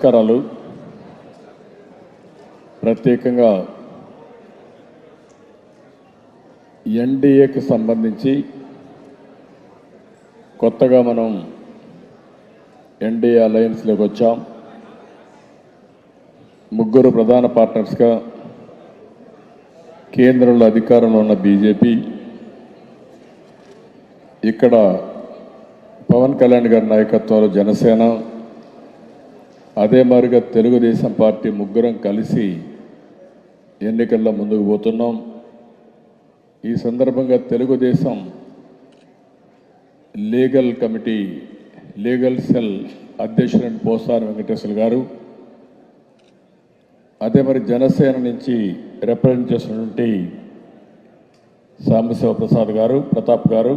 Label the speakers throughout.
Speaker 1: నమస్కారాలు. ప్రత్యేకంగా ఎన్డీఏకి సంబంధించి కొత్తగా మనం ఎన్డీఏ అలయన్స్లోకి వచ్చాం. ముగ్గురు ప్రధాన పార్ట్నర్స్గా కేంద్రంలో అధికారంలో ఉన్న బీజేపీ, ఇక్కడ పవన్ కళ్యాణ్ గారి నాయకత్వంలో జనసేన, అదే మాదిరిగా తెలుగుదేశం పార్టీ ముగ్గురం కలిసి ఎన్నికల్లో ముందుకు పోతున్నాం. ఈ సందర్భంగా Telugu Desam legal committee legal cell అధ్యక్షుడు పోసాని వెంకటేశ్వర గారు, అదే మరి జనసేన నుంచి రిప్రజెంట్ చేసినటువంటి సాంబశివప్రసాద్ గారు, ప్రతాప్ గారు,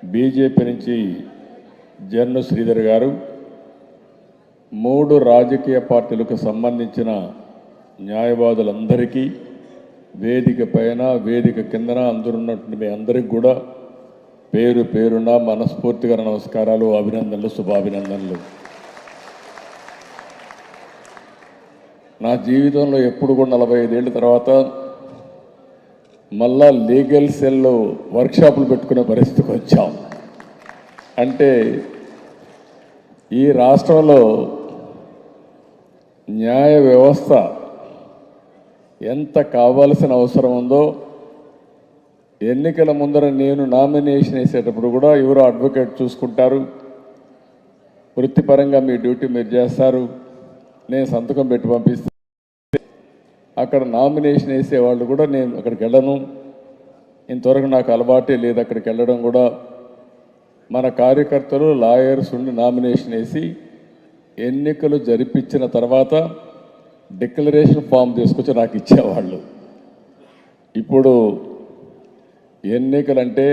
Speaker 1: బీజేపీ నుంచి జన్ను శ్రీధర్ గారు, మూడు రాజకీయ పార్టీలకు సంబంధించిన న్యాయవాదులందరికీ వేదిక పైన వేదిక కిందన అందరున్నటువంటి మీ అందరికీ కూడా పేరు పేరున మనస్ఫూర్తిగా నమస్కారాలు, అభినందనలు, శుభాభినందనలు. నా జీవితంలో ఎప్పుడు కూడా 45 ఏళ్ళ తర్వాత మళ్ళా లీగల్ సెల్లో వర్క్షాపులు పెట్టుకునే పరిస్థితికి వచ్చాం. అంటే ఈ రాష్ట్రంలో న్యాయ వ్యవస్థ ఎంత కావాల్సిన అవసరం ఉందో, ఎన్నికల ముందర నేను నామినేషన్ వేసేటప్పుడు కూడా ఎవరో అడ్వకేట్ చూసుకుంటారు, వృత్తిపరంగా మీ డ్యూటీ మీరు చేస్తారు, నేను సంతకం పెట్టి పంపిస్తే అక్కడ నామినేషన్ వేసేవాళ్ళు కూడా నేను అక్కడికి వెళ్ళను. ఇంతవరకు నాకు అలవాటే లేదు అక్కడికి వెళ్ళడం కూడా. మన కార్యకర్తలు లాయర్స్ ఉండి నామినేషన్ వేసి ఎన్నికలు జరిపించిన తర్వాత డిక్లరేషన్ ఫామ్ తీసుకొచ్చి నాకు ఇచ్చేవాళ్ళు. ఇప్పుడు ఎన్నికలంటే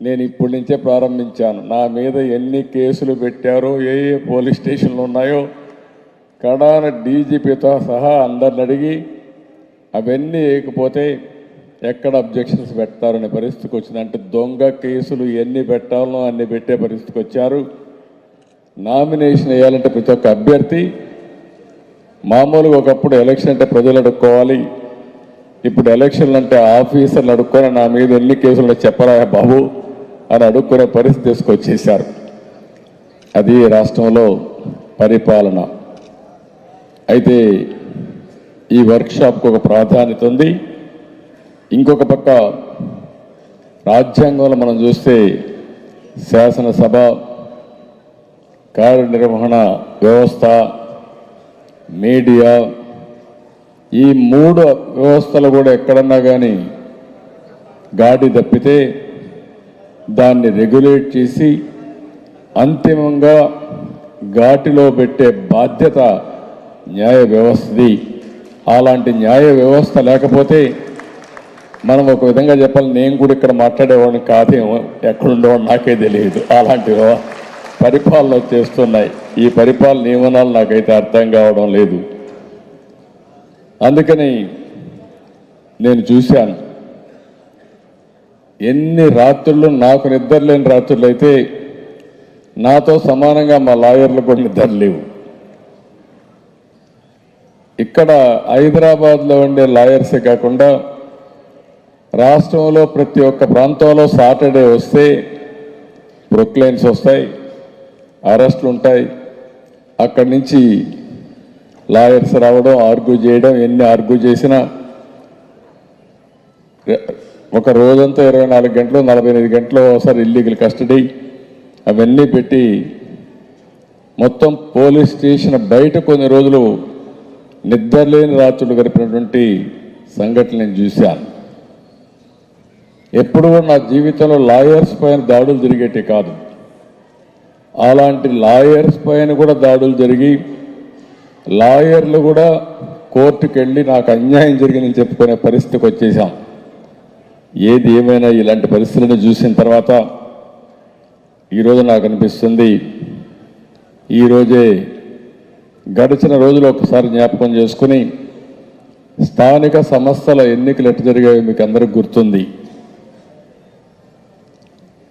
Speaker 1: నేను ఇప్పటి నుంచే ప్రారంభించాను. నా మీద ఎన్ని కేసులు పెట్టారో, ఏ ఏ పోలీస్ స్టేషన్లు ఉన్నాయో కడాన డీజీపీతో సహా అందరిని అడిగి అవన్నీ వేయకపోతే ఎక్కడ అబ్జెక్షన్స్ పెడతారనే పరిస్థితికి వచ్చింది. అంటే దొంగ కేసులు ఎన్ని పెట్టాలనో అన్ని పెట్టే పరిస్థితికి వచ్చారు. నామినేషన్ వేయాలంటే ప్రతి ఒక్క అభ్యర్థి మామూలుగా ఒకప్పుడు ఎలక్షన్ అంటే ప్రజలు అడుక్కోవాలి, ఇప్పుడు ఎలక్షన్లు అంటే ఆఫీసర్లు అడుక్కొని నా మీద ఎన్ని కేసులు చెప్పరా బాబు అని అడుక్కునే పరిస్థితి తీసుకొచ్చేశారు. అది రాష్ట్రంలో పరిపాలన. అయితే ఈ వర్క్షాప్కి ఒక ప్రాధాన్యత ఉంది. ఇంకొక పక్క రాజ్యాంగంలో మనం చూస్తే శాసనసభ, కార్యనిర్వహణ వ్యవస్థ, మీడియా, ఈ మూడు వ్యవస్థలు కూడా ఎక్కడన్నా కానీ గాడి తప్పితే దాన్ని రెగ్యులేట్ చేసి అంతిమంగా ఘాటిలో పెట్టే బాధ్యత న్యాయ వ్యవస్థది. అలాంటి న్యాయ వ్యవస్థ లేకపోతే మనం ఒక విధంగా చెప్పాలి, నేను కూడా ఇక్కడ మాట్లాడేవాడిని కాదేమో, ఎక్కడుండేవాడు నాకే తెలియదు. అలాంటి పరిపాలన చేస్తున్నాయి. ఈ పరిపాలన నియమనాలు నాకైతే అర్థం కావడం లేదు. అందుకని నేను చూశాను ఎన్ని రాత్రులు, నాకు నిద్ర లేని రాత్రులు అయితే నాతో సమానంగా మా లాయర్లు కూడా నిద్ర లేవు. ఇక్కడ హైదరాబాద్లో ఉండే లాయర్సే కాకుండా రాష్ట్రంలో ప్రతి ఒక్క ప్రాంతంలో సాటర్డే వస్తే ప్రొక్లైన్స్ వస్తాయి, అరెస్టులు ఉంటాయి. అక్కడి నుంచి లాయర్స్ రావడం, ఆర్గ్యూ చేయడం, ఎన్ని ఆర్గ్యూ చేసినా ఒక రోజంతా 24 గంటలు 48 గంటలు ఒకసారి ఇల్లీగల్ కస్టడీ అవన్నీ పెట్టి మొత్తం పోలీస్ స్టేషన్ బయట కొన్ని రోజులు నిద్రలేని రాత్రులు గడిపినటువంటి సంఘటనలు నేను చూశాను. ఎప్పుడు కూడా నా జీవితంలో లాయర్స్ పైన దాడులు జరిగేటి కాదు. అలాంటి లాయర్స్ పైన కూడా దాడులు జరిగి లాయర్లు కూడా కోర్టుకు వెళ్ళి నాకు అన్యాయం జరిగిందని చెప్పుకునే పరిస్థితికి వచ్చేసాం. ఏది ఏమైనా ఇలాంటి పరిస్థితులను చూసిన తర్వాత ఈరోజు నాకు అనిపిస్తుంది, ఈరోజే గడిచిన రోజులు ఒకసారి జ్ఞాపకం చేసుకుని స్థానిక సంస్థల ఎన్నికలు ఎట్టు జరిగాయో మీకు అందరికి గుర్తుంది.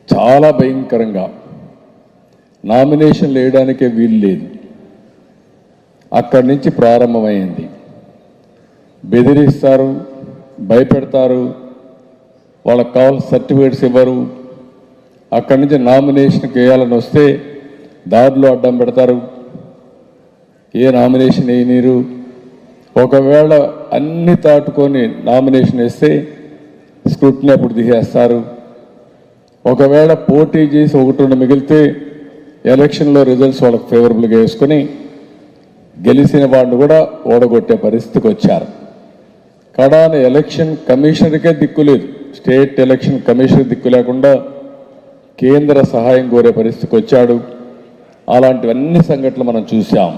Speaker 1: చాలా భయంకరంగా నామినేషన్లు వేయడానికే వీలు లేదు. అక్కడి నుంచి ప్రారంభమైంది. బెదిరిస్తారు, భయపెడతారు, వాళ్ళకి కావాల్సిన సర్టిఫికేట్స్ ఇవ్వరు. అక్కడి నుంచి నామినేషన్కి వేయాలని వస్తే దారిలో అడ్డం పెడతారు, ఏ నామినేషన్ వేయనీరు. ఒకవేళ అన్ని దాటుకొని నామినేషన్ వేస్తే స్క్రూటినీ అప్పుడు తీసేస్తారు. ఒకవేళ పోటీ చేసి ఒకటి రెండు మిగిలితే ఎలక్షన్లో రిజల్ట్స్ వాళ్ళకి ఫేవరబుల్గా వేసుకొని గెలిచిన వాడిని కూడా ఓడగొట్టే పరిస్థితికి వచ్చారు. కడాన ఎలక్షన్ కమిషనర్కే దిక్కు లేదు, స్టేట్ ఎలక్షన్ కమిషనర్ దిక్కు లేకుండా కేంద్ర సహాయం కోరే పరిస్థితికి వచ్చాడు. అలాంటివన్నీ సంఘటనలు మనం చూసాం.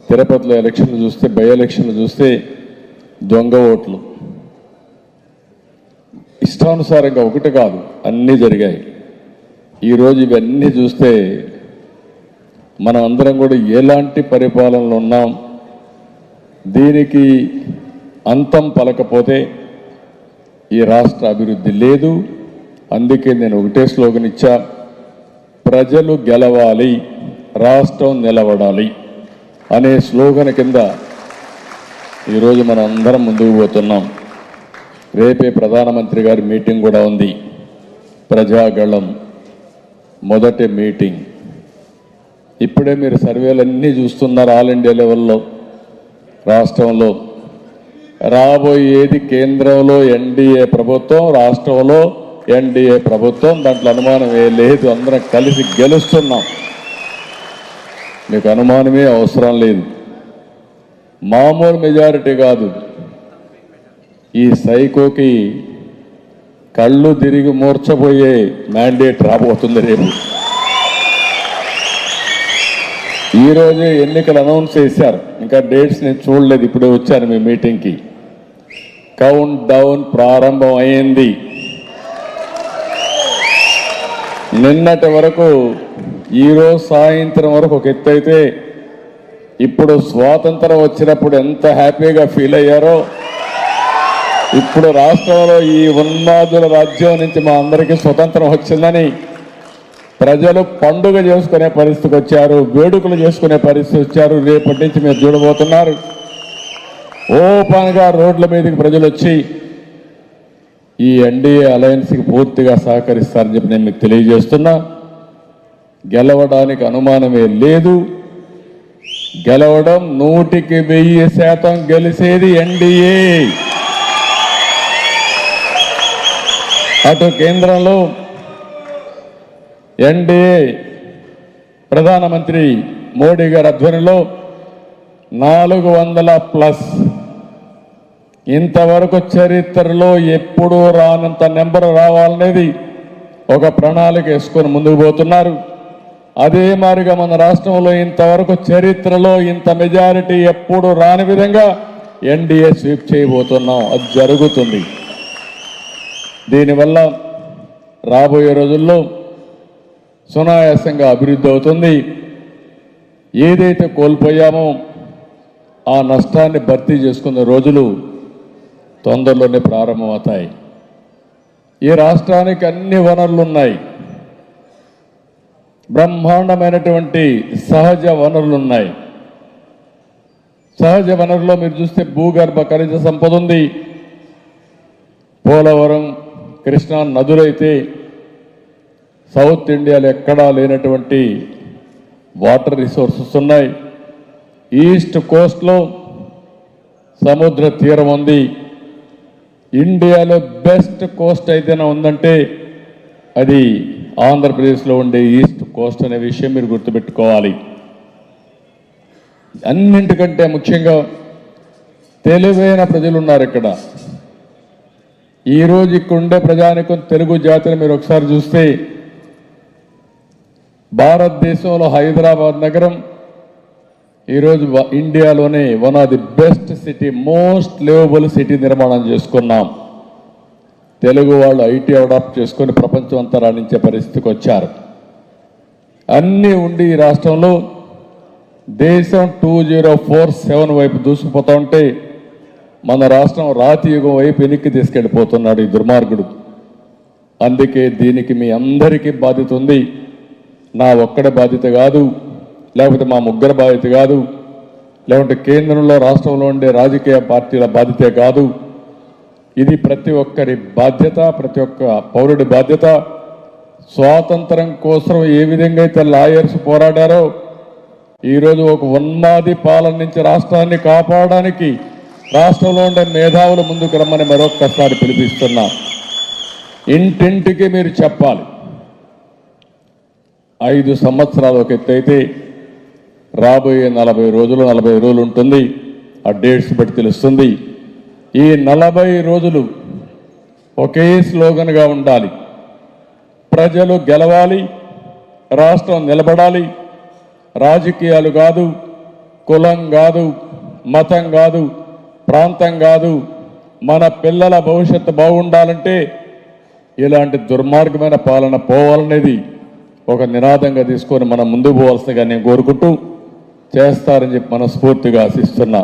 Speaker 1: తిరుపతిలో ఎలక్షన్లు చూస్తే, బై ఎలక్షన్లు చూస్తే దొంగ ఓట్లు ఇష్టానుసారంగా ఒకటి కాదు అన్నీ జరిగాయి. ఈరోజు ఇవన్నీ చూస్తే మనం అందరం కూడా ఎలాంటి పరిపాలనలో ఉన్నాం. దీనికి అంతం పలకపోతే ఈ రాష్ట్ర అభివృద్ధి లేదు. అందుకే నేను ఒకటే స్లోగన్ ఇచ్చా, ప్రజలు గెలవాలి, రాష్ట్రం నిలబడాలి అనే స్లోగన్ కింద ఈరోజు మనం అందరం ముందుకు పోతున్నాం. రేపే ప్రధానమంత్రి గారి మీటింగ్ కూడా ఉంది. ప్రజాగళం మొదటి మీటింగ్. ఇప్పుడే మీరు సర్వేలన్నీ చూస్తున్నారు. ఆల్ ఇండియా లెవెల్లో రాష్ట్రంలో రాబోయేది కేంద్రంలో ఎన్డీఏ ప్రభుత్వం, రాష్ట్రంలో ఎన్డీఏ ప్రభుత్వం. దాంట్లో అనుమానమే లేదు. అందరం కలిసి గెలుస్తున్నాం. మీకు అనుమానమే అవసరం లేదు. మామూలు మెజారిటీ కాదు. ఈ సైకోకి కళ్ళు తిరిగి మూర్చబోయే మ్యాండేట్ రాబోతుంది రేపు. ఈరోజే ఎన్నికలు అనౌన్స్ చేశారు. ఇంకా డేట్స్ నేను చూడలేదు, ఇప్పుడే వచ్చాను మీ మీటింగ్కి. కౌంట్ డౌన్ ప్రారంభం అయింది. నిన్నటి వరకు, ఈరోజు సాయంత్రం వరకు ఒక ఎత్తు అయితే, ఇప్పుడు స్వాతంత్రం వచ్చినప్పుడు ఎంత హ్యాపీగా ఫీల్ అయ్యారో, ఇప్పుడు రాష్ట్రంలో ఈ ఉన్మాదుల రాజ్యం నుంచి మా అందరికీ స్వతంత్రం వచ్చిందని ప్రజలు పండుగ చేసుకునే పరిస్థితికి వచ్చారు, వేడుకలు చేసుకునే పరిస్థితి వచ్చారు. రేపటి నుంచి మీరు చూడబోతున్నారు ఓపెన్గా రోడ్ల మీదకి ప్రజలు వచ్చి ఈ ఎన్డీఏ అలయన్స్కి పూర్తిగా సహకరిస్తారని చెప్పి నేను మీకు తెలియజేస్తున్నా. గెలవడానికి అనుమానమే లేదు. గెలవడం 100% గెలిచేది ఎన్డీఏ. అటు కేంద్రంలో ఎన్డీఏ ప్రధానమంత్రి మోడీ గారి ఆధ్వర్యంలో 400+. ఇంతవరకు చరిత్రలో ఎప్పుడూ రానంత నెంబర్ రావాలనేది ఒక ప్రణాళిక వేసుకొని ముందుకు పోతున్నారు. అదే మాదిరిగా మన రాష్ట్రంలో ఇంతవరకు చరిత్రలో ఇంత మెజారిటీ ఎప్పుడు రాని విధంగా ఎన్డీఏ స్వీప్ చేయబోతున్నాం. అది జరుగుతుంది. దీనివల్ల రాబోయే రోజుల్లో సునాయాసంగా అభివృద్ధి అవుతుంది. ఏదైతే కోల్పోయామో ఆ నష్టాన్ని భర్తీ చేసుకునే రోజులు తొందరలోనే ప్రారంభమవుతాయి. ఈ రాష్ట్రానికి అన్ని వనరులు ఉన్నాయి. బ్రహ్మాండమైనటువంటి సహజ వనరులు ఉన్నాయి. సహజ వనరుల్లో మీరు చూస్తే భూగర్భ ఖనిజ సంపద ఉంది. పోలవరం, కృష్ణా నదులైతే సౌత్ ఇండియాలో ఎక్కడా లేనటువంటి వాటర్ రిసోర్సెస్ ఉన్నాయి. ఈస్ట్ కోస్ట్లో సముద్ర తీరం ఉంది. ఇండియాలో బెస్ట్ కోస్ట్ ఏదైనా ఉందంటే అది ఆంధ్రప్రదేశ్లో ఉండే ఈస్ట్ కోస్ట్ అనే విషయం మీరు గుర్తుపెట్టుకోవాలి. అన్నింటికంటే ముఖ్యంగా తెలివైన ప్రజలు ఉన్నారు ఇక్కడ. ఈరోజు ఇక్కడ ఉండే ప్రజానికం, తెలుగు జాతిని మీరు ఒకసారి చూస్తే, భారతదేశంలో హైదరాబాద్ నగరం ఈరోజు ఇండియాలోనే one of the best city, most liveable city నిర్మాణం చేసుకున్నాం. తెలుగు వాళ్ళు ఐటీ అడాప్ట్ చేసుకొని ప్రపంచం అంతా రాణించే పరిస్థితికి వచ్చారు. అన్నీ ఉండి ఈ రాష్ట్రంలో దేశం 2047 వైపు దూసుకుపోతూ ఉంటే మన రాష్ట్రం రాతి యుగం వైపు వెనక్కి తీసుకెళ్ళిపోతున్నాడు ఈ దుర్మార్గుడు. అందుకే దీనికి మీ అందరికీ బాధ్యత ఉంది. నా ఒక్కడి బాధ్యత కాదు, లేకపోతే మా ముగ్గురు బాధ్యత కాదు, లేకుంటే కేంద్రంలో రాష్ట్రంలో ఉండే రాజకీయ పార్టీల బాధ్యతే కాదు. ఇది ప్రతి ఒక్కరి బాధ్యత, ప్రతి ఒక్క పౌరుడి బాధ్యత. స్వాతంత్రం కోసం ఏ విధంగా అయితే లాయర్స్ పోరాడారో ఈరోజు ఒక ఉన్మాది పాలన నుంచి రాష్ట్రాన్ని కాపాడడానికి రాష్ట్రంలో ఉండే మేధావులు ముందుకు రమ్మని మరొక్కసారి పిలిపిస్తున్నా. ఇంటింటికి మీరు చెప్పాలి. 5 సంవత్సరాలు ఒక ఎత్తు అయితే రాబోయే 40 రోజులు ఉంటుంది. ఆ డేట్స్ బట్టి తెలుస్తుంది. ఈ 40 రోజులు ఒకే స్లోగన్గా ఉండాలి. ప్రజలు గెలవాలి, రాష్ట్రం నిలబడాలి. రాజకీయాలు కాదు, కులం కాదు, మతం కాదు, ప్రాంతం కాదు. మన పిల్లల భవిష్యత్తు బాగుండాలంటే ఇలాంటి దుర్మార్గమైన పాలన పోవాలనేది ఒక నినాదంగా తీసుకొని మనం ముందుకు పోవాల్సిందిగా నేను కోరుకుంటూ చేస్తారని చెప్పి మనస్ఫూర్తిగా ఆశిస్తున్నా.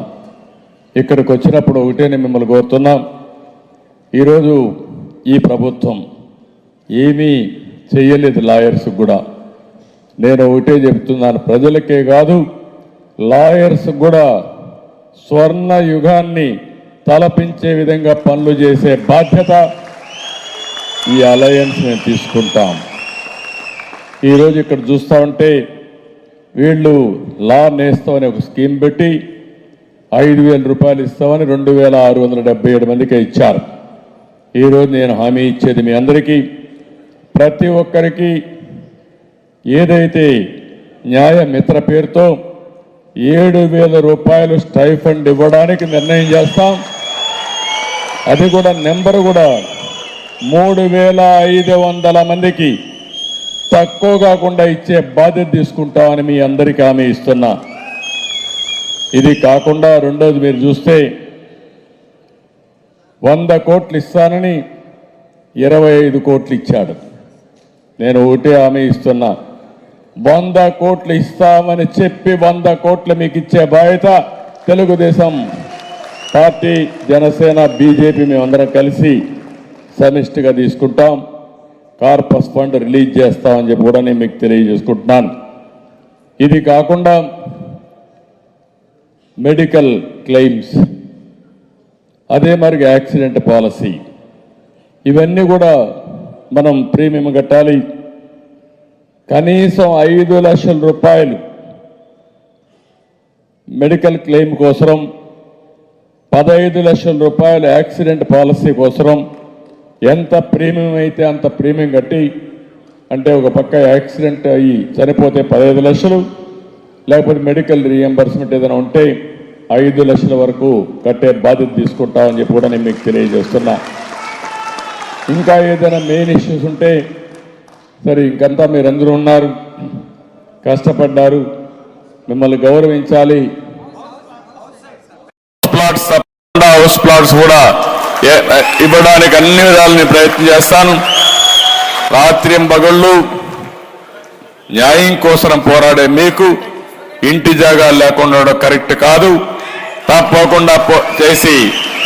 Speaker 1: ఇక్కడికి వచ్చినప్పుడు ఒకటే నేను మిమ్మల్ని కోరుతున్నాం. ఈరోజు ఈ ప్రభుత్వం ఏమీ చెయ్యలేదు లాయర్స్ కూడా. నేను ఒకటే చెప్తున్నాను, ప్రజలకే కాదు లాయర్స్ కూడా స్వర్ణ యుగాన్ని తలపించే విధంగా పనులు చేసే బాధ్యత ఈ అలయన్స్ మేము తీసుకుంటాం. ఈరోజు ఇక్కడ చూస్తూ ఉంటే వీళ్ళు లా నేస్తామని ఒక స్కీమ్ పెట్టి 5,000 రూపాయలు ఇస్తామని 2,677 మందికి ఇచ్చారు. ఈరోజు నేను హామీ ఇచ్చేది మీ అందరికీ, ప్రతి ఒక్కరికి ఏదైతే న్యాయ మిత్ర పేరుతో 7,000 రూపాయలు స్టైఫండ్ ఇవ్వడానికి నిర్ణయం చేస్తాం. అది కూడా నెంబర్ కూడా 3,500 మందికి తక్కువ కాకుండా ఇచ్చే బాధ్యత తీసుకుంటామని మీ అందరికీ హామీ ఇస్తున్నా. ఇది కాకుండా రెండోది మీరు చూస్తే 100 కోట్లు ఇస్తానని 25 కోట్లు ఇచ్చాడు. నేను ఒకటే హామీ ఇస్తున్నా, 100 కోట్లు ఇస్తామని చెప్పి 100 కోట్లు మీకు ఇచ్చే బాధ్యత తెలుగుదేశం పార్టీ, జనసేన, బీజేపీ మేమందరం కలిసి సమిష్టిగా తీసుకుంటాం. కార్పస్ ఫండ్ రిలీజ్ చేస్తామని చెప్పి కూడా నేను మీకు తెలియజేసుకుంటున్నాను. ఇది కాకుండా మెడికల్ క్లెయిమ్స్, అదే మరి యాక్సిడెంట్ పాలసీ, ఇవన్నీ కూడా మనం ప్రీమియం కట్టాలి. కనీసం 5 లక్షల రూపాయలు మెడికల్ క్లెయిమ్ కోసం, 15 లక్షల రూపాయలు యాక్సిడెంట్ పాలసీ కోసం. ఎంత ప్రీమియం అయితే అంత ప్రీమియం కట్టి, అంటే ఒక పక్క యాక్సిడెంట్ అయ్యి చనిపోతే 15 లక్షలు, లేకపోతే మెడికల్ రీఎంబర్స్మెంట్ ఏదైనా ఉంటే 5 లక్షల వరకు కట్టే బాధ్యత తీసుకుంటామని చెప్పి కూడా నేను మీకు తెలియజేస్తున్నా. ఇంకా ఏదైనా మెయిన్ ఇష్యూస్ ఉంటే సరే, ఇంకంతా మీరందరూ ఉన్నారు, కష్టపడ్డారు, మిమ్మల్ని గౌరవించాలి. హౌస్ ప్లాట్స్ కూడా ఇవ్వడానికి అన్ని విధాలని ప్రయత్నం చేస్తాను. రాత్రింబగళ్ళు న్యాయం కోసం పోరాడే మీకు ఇంటి జాగాలు లేకుండా కరెక్ట్ కాదు. తప్పకుండా చేసి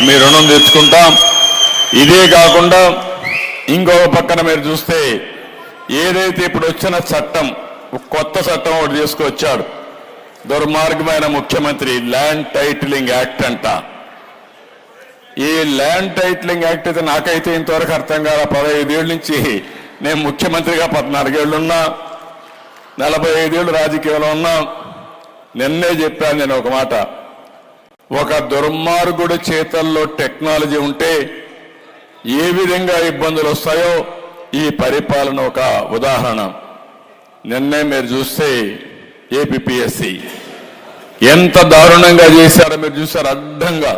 Speaker 1: మీ రుణం తెచ్చుకుంటాం. ఇదే కాకుండా ఇంకొక పక్కన మీరు చూస్తే ఏదైతే ఇప్పుడు వచ్చిన చట్టం, కొత్త చట్టం ఒకటి తీసుకొచ్చాడు దుర్మార్గమైన ముఖ్యమంత్రి, ల్యాండ్ టైటిలింగ్ యాక్ట్ అంట. ఈ ల్యాండ్ టైటిలింగ్ యాక్ట్ అయితే నాకైతే ఇంతవరకు అర్థం కాల. 15 ఏళ్ళ నుంచి నేను ముఖ్యమంత్రిగా 14 ఏళ్ళున్నా, 45 ఏళ్ళు రాజకీయంలో ఉన్నా. నిన్నే చెప్పాను నేను ఒక మాట, ఒక దుర్మార్గుడి చేతల్లో టెక్నాలజీ ఉంటే ఏ విధంగా ఇబ్బందులు వస్తాయో ఈ పరిపాలన ఒక ఉదాహరణ. నిన్నే మీరు చూస్తే ఏపీపీఎస్సీ ఎంత దారుణంగా చేశారో మీరు చూశారు. అడ్డంగా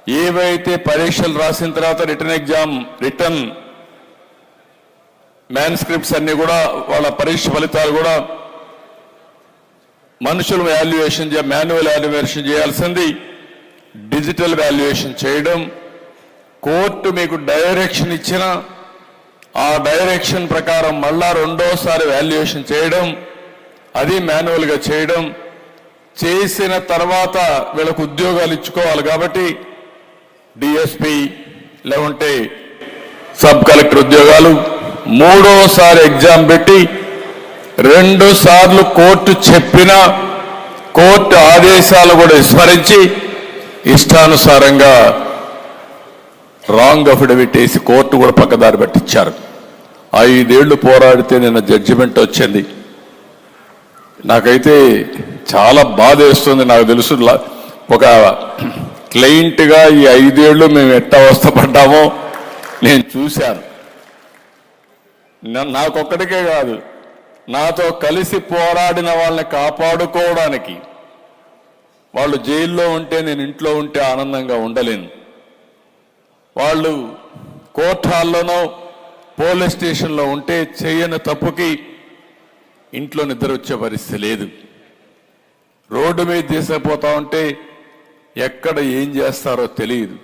Speaker 1: ఏవైతే పరీక్షలు రాసిన తర్వాత రిటర్న్ మ్యాన్స్క్రిప్ట్స్ అన్ని కూడా, వాళ్ళ పరీక్ష ఫలితాలు కూడా మనుషులు మాన్యువల్ వాల్యుయేషన్ చేయాల్సింది డిజిటల్ వాల్యుయేషన్ చేయడం. కోర్టు మీకు డైరెక్షన్ ఇచ్చిన ఆ డైరెక్షన్ ప్రకారం మళ్ళా రెండోసారి వాల్యుయేషన్ చేయడం, అది మాన్యువల్గా చేయడం. చేసిన తర్వాత వీళ్ళకు ఉద్యోగాలు ఇచ్చుకోవాలి కాబట్టి డిఎస్పీ లేకుంటే సబ్ కలెక్టర్ ఉద్యోగాలు 3వ సారి ఎగ్జామ్ పెట్టి 2 సార్లు కోర్టు చెప్పిన కోర్టు ఆదేశాలు కూడా విస్మరించి ఇష్టానుసారంగా రాంగ్ అఫిడవిట్ వేసి కోర్టు కూడా పక్కదారి పట్టించారు. 5 ఏళ్లు పోరాడితే నిన్న జడ్జిమెంట్ వచ్చింది. నాకైతే చాలా బాధ వేస్తుంది. నాకు తెలుసు ఒక క్లయింట్గా ఈ 5 ఏళ్లు మేము ఎట్టా అవస్థపడ్డామో నేను చూశాను. నాకొక్కడికే కాదు, నాతో కలిసి పోరాడిన వాళ్ళని కాపాడుకోవడానికి వాళ్ళు జైల్లో ఉంటే నేను ఇంట్లో ఉంటే ఆనందంగా ఉండలేను. వాళ్ళు కోర్టు హాల్లోనో పోలీస్ స్టేషన్లో ఉంటే చేయని తప్పుకి ఇంట్లో నిద్ర వచ్చే పరిస్థితి లేదు. రోడ్డు మీద తీసుకుపోతా ఉంటే ఎక్కడ ఏం చేస్తారో తెలియదు.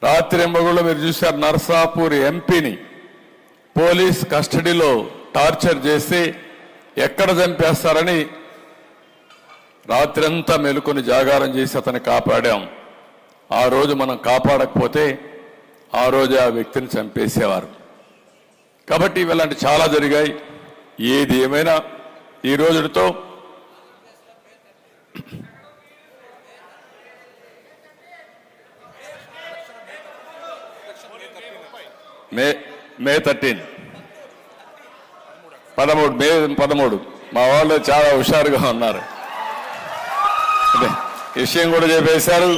Speaker 1: రాత్రింబగుళ్ళు మీరు చూశారు, నర్సాపూర్ ఎంపీని పోలీస్ కస్టడీలో టార్చర్ చేసి ఎక్కడ చంపేస్తారని రాత్రంతా మెలుకొని జాగారం చేసి అతన్ని కాపాడాం. ఆ రోజు మనం కాపాడకపోతే ఆ రోజు ఆ వ్యక్తిని చంపేసేవారు. కాబట్టి ఇలాంటి చాలా జరిగాయి. ఏది ఏమైనా ఈ రోజుతో మే 13 మే 13 మా వాళ్ళు చాలా హుషారుగా ఉన్నారు. విషయం కూడా చెప్పేశారు.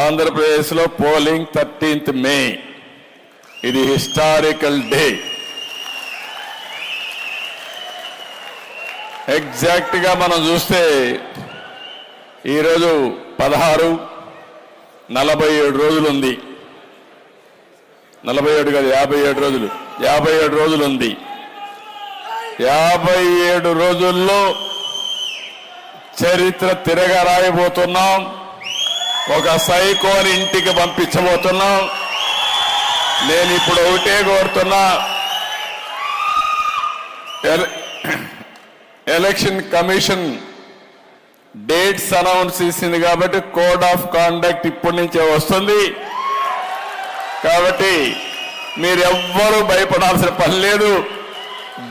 Speaker 1: ఆంధ్రప్రదేశ్లో పోలింగ్ 13th మే. ఇది హిస్టారికల్ డే. ఎగ్జాక్ట్ గా మనం చూస్తే ఈరోజు 16, 47 రోజులు ఉంది. 47 కాదు, 57 రోజులు. 57 రోజులు ఉంది. 57 రోజుల్లో చరిత్ర తిరగ రాయబోతున్నాం. ఒక సైకోని ఇంటికి పంపించబోతున్నాం. నేను ఇప్పుడు ఒకటే కోరుతున్నా, ఎలక్షన్ కమిషన్ డేట్స్ అనౌన్స్ చేసింది కాబట్టి కోడ్ ఆఫ్ కాండక్ట్ ఇప్పటి నుంచే వస్తుంది. కాబట్టి మీరెవ్వరూ భయపడాల్సిన పని లేదు.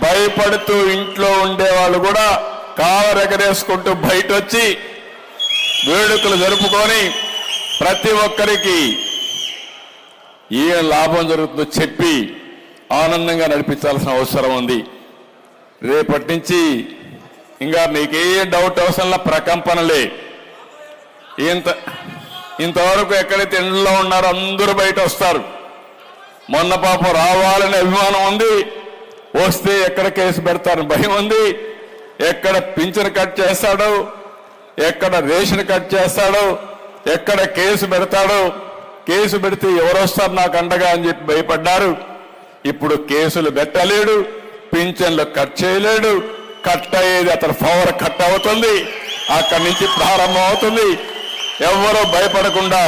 Speaker 1: భయపడుతూ ఇంట్లో ఉండేవాళ్ళు కూడా కావరెగరేసుకుంటూ బయట వచ్చి వేడుకలు జరుపుకొని ప్రతి ఒక్కరికి ఏ లాభం జరుగుతుందో చెప్పి ఆనందంగా నడిపించాల్సిన అవసరం ఉంది. రేపటి నుంచి ఇంకా నీకే డౌట్ అవసరంలా ప్రకంపనలే. ఇంతవరకు ఎక్కడైతే ఎండలో ఉన్నారో అందరూ బయట వస్తారు. మొన్న పాపం రావాలనే అభిమానం ఉంది, వస్తే ఎక్కడ కేసు పెడతారని భయం ఉంది. ఎక్కడ పింఛను కట్ చేస్తాడో, ఎక్కడ రేషన్ కట్ చేస్తాడో, ఎక్కడ కేసు పెడతాడో, కేసు పెడితే ఎవరు వస్తారు నాకు అండగా అని చెప్పి భయపడ్డారు. ఇప్పుడు కేసులు పెట్టలేడు, పింఛన్లు కట్ చేయలేడు. కట్ అయ్యేది అతను పవర్ కట్ అవుతుంది, అక్కడి నుంచి ప్రారంభం అవుతుంది. ఎవరూ భయపడకుండా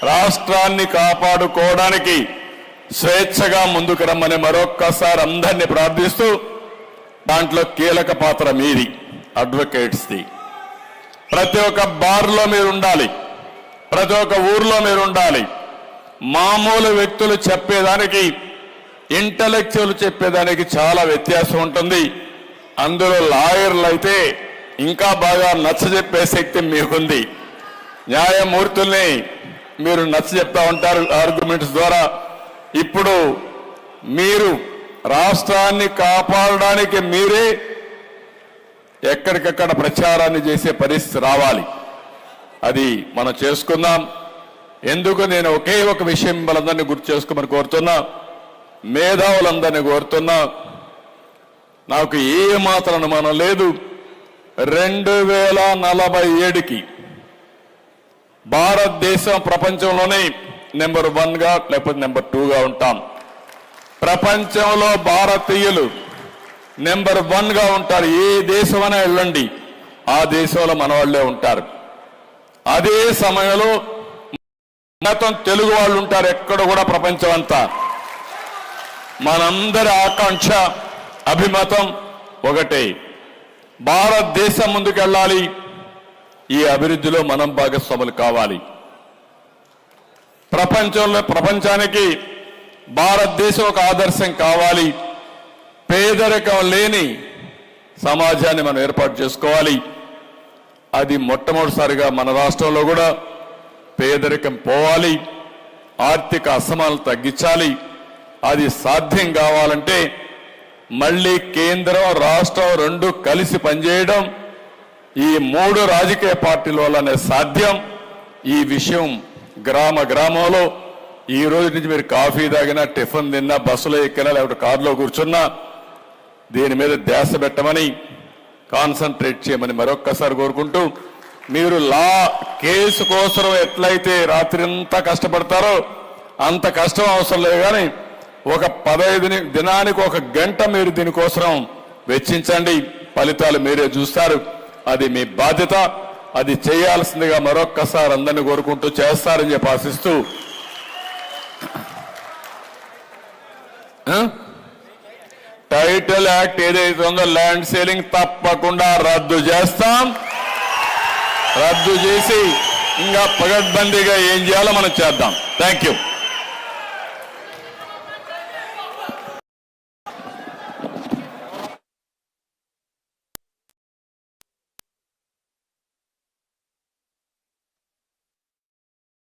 Speaker 1: రాష్ట్రాన్ని కాపాడుకోవడానికి స్వేచ్ఛగా ముందుకు రమ్మని మరొక్కసారి అందరినీ ప్రార్థిస్తూ, దాంట్లో కీలక పాత్ర మీది, అడ్వకేట్స్ది. ప్రతి ఒక్క బార్లో మీరు ఉండాలి, ప్రతి ఒక్క ఊర్లో మీరు ఉండాలి. మామూలు వ్యక్తులు చెప్పేదానికి, ఇంటలెక్చువల్ చెప్పేదానికి చాలా వ్యత్యాసం ఉంటుంది. అందులో లాయర్లు అయితే ఇంకా బాగా నచ్చజెప్పే శక్తి మీకుంది. న్యాయమూర్తుల్ని మీరు నచ్చజెప్తా ఉంటారు ఆర్గ్యుమెంట్స్ ద్వారా. ఇప్పుడు మీరు రాష్ట్రాన్ని కాపాడడానికి మీరే ఎక్కడికక్కడ ప్రచారాన్ని చేసే పరిస్థితి రావాలి. అది మనం చేసుకుందాం. ఎందుకు నేను ఒకే ఒక విషయం వాళ్ళందరినీ గుర్తు చేసుకోమని కోరుతున్నా, మేధావులందరినీ కోరుతున్నా. నాకు ఏ మాత్రం అనుమానం లేదు, 2047కి భారతదేశం ప్రపంచంలోనే నెంబర్ 1గా లేకపోతే నెంబర్ 2గా ఉంటాం. ప్రపంచంలో భారతీయులు నెంబర్ 1గా ఉంటారు. ఏ దేశమైనా వెళ్ళండి, ఆ దేశంలో మన వాళ్ళే ఉంటారు. అదే సమయంలో మొత్తం తెలుగు వాళ్ళు ఉంటారు ఎక్కడ కూడా ప్రపంచం అంతా. మనందరి ఆకాంక్ష, అభిమతం ఒకటే, భారతదేశం ముందుకెళ్ళాలి. ఈ అభివృద్ధిలో మనం భాగస్వాములు కావాలి. ప్రపంచానికి భారతదేశం ఒక ఆదర్శం కావాలి. పేదరికం లేని సమాజాన్ని మనం ఏర్పాటు చేసుకోవాలి. అది మొట్టమొదటిసారిగా మన రాష్ట్రంలో కూడా పేదరికం పోవాలి, ఆర్థిక అసమానతలు తగ్గించాలి. అది సాధ్యం కావాలంటే మళ్ళీ కేంద్రం రాష్ట్రం రెండు కలిసి పనిచేయడం, ఈ మూడు రాజకీయ పార్టీల వల్లనే సాధ్యం. ఈ విషయం గ్రామ గ్రామంలో ఈ రోజు నుంచి మీరు కాఫీ తాగినా, టిఫిన్ తిన్నా, బస్సులో ఎక్కినా, లేకపోతే కారులో కూర్చున్నా దీని మీద ధ్యాస పెట్టమని, కాన్సన్ట్రేట్ చేయమని మరొక్కసారి కోరుకుంటూ, మీరు కేసు కోసం ఎట్లయితే రాత్రి అంతా కష్టపడతారో అంత కష్టం అవసరం లేదు. కానీ ఒక 15 దినానికి 1 గంట మీరు దీనికోసం వెచ్చించండి, ఫలితాలు మీరే చూస్తారు. అది మీ బాధ్యత, అది చేయాల్సిందిగా మరొక్కసారి అందరినీ కోరుకుంటూ చేస్తారని చెప్పి ఆశిస్తూ, టైటిల్ యాక్ట్ ఏదైతే ఉందో ల్యాండ్ సేలింగ్ తప్పకుండా రద్దు చేస్తాం. రద్దు చేసి ఇంకా పగడ్బందీగా ఏం చేయాలో మనం చేద్దాం. Thank you.